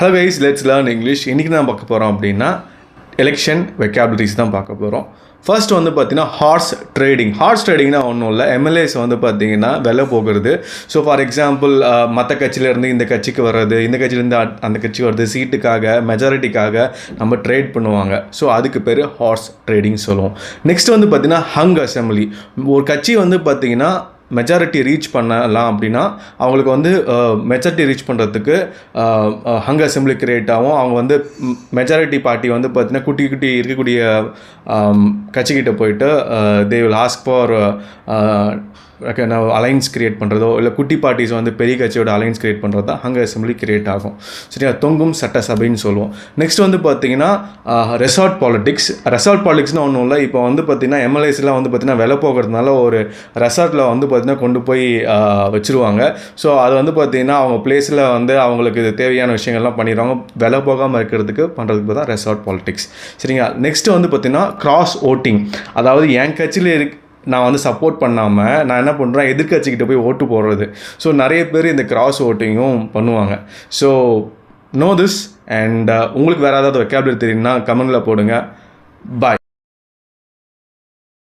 Hello guys, let's learn English. இன்றைக்கி நான் பார்க்க போகிறோம் அப்படின்னா எலெக்ஷன் வெக்காபுலரிஸ் தான் பார்க்க போகிறோம். ஃபர்ஸ்ட் வந்து பார்த்தீங்கன்னா ஹார்ஸ் ட்ரேடிங்னா ஒன்றும் இல்லை. எம்எல்ஏஸ் வந்து பார்த்தீங்கன்னா விலை போகிறது. ஸோ ஃபார் எக்ஸாம்பிள் மற்ற கட்சியிலேருந்து இந்த கட்சிக்கு வர்றது, இந்த கட்சியிலேருந்து அந்த கட்சி வர்றது, சீட்டுக்காக மெஜாரிட்டிக்காக நம்ம ட்ரேட் பண்ணுவாங்க. ஸோ அதுக்கு பேர் ஹார்ஸ் ட்ரேடிங் சொல்லுவோம். நெக்ஸ்ட் வந்து பார்த்தீங்கன்னா ஹங் அசம்பிளி. ஒரு கட்சி வந்து பார்த்தீங்கன்னா மெஜாரிட்டி ரீச் பண்ணலாம் அப்படின்னா அவங்களுக்கு வந்து மெஜாரிட்டி ரீச் பண்ணுறதுக்கு ஹங் அசம்பிளி கிரியேட் ஆகும். அவங்க வந்து மெஜாரிட்டி பார்ட்டி வந்து பார்த்திங்கன்னா குட்டி இருக்கக்கூடிய கட்சிக்கிட்ட போயிட்டு they will ask for alliance create பண்ணுறதோ இல்லை குட்டி பார்ட்டிஸ் வந்து பெரிய கட்சியோட அலைன்ஸ் கிரியேட் பண்ணுறது தான் ஹங் அசம்பிளி கிரியேட் ஆகும். சரியா, தொங்கும் சட்டசபைன்னு சொல்லுவோம். நெக்ஸ்ட் வந்து பார்த்திங்கன்னா ரெசார்ட் பாலிடிக்ஸ்னால் ஒன்றும் இல்லை. இப்போ வந்து பார்த்திங்கன்னா எம்எல்ஏஸ்லாம் வந்து பார்த்திங்கன்னா விலை போகிறதுனால ஒரு ரெசார்ட்டில் வந்து பார்த்திங்கன்னா கொண்டு போய் வச்சுருவாங்க. ஸோ அது வந்து பார்த்திங்கன்னா அவங்க பிளேஸில் வந்து அவங்களுக்கு தேவையான விஷயங்கள்லாம் பண்ணிடுவாங்க. விலை போகாமல் இருக்கிறதுக்கு பண்ணுறதுக்கு தான் ரெசார்ட் பாலிடிக்ஸ். சரிங்களா. நெக்ஸ்ட்டு வந்து பார்த்திங்கன்னா கிராஸ் ஓட்டிங். அதாவது என் கட்சியில் நான் வந்து சப்போர்ட் பண்ணாமல் நான் என்ன பண்ணுறேன், எதிர்கட்சிக்கிட்ட போய் ஓட்டு போடுறது. ஸோ நிறைய பேர் இந்த கிராஸ் ஓட்டிங்கும் பண்ணுவாங்க. So no this. அண்ட் உங்களுக்கு வேறு ஏதாவது வெக்காபுலரி தெரியும்னா கமெண்டில் போடுங்க. பாய்.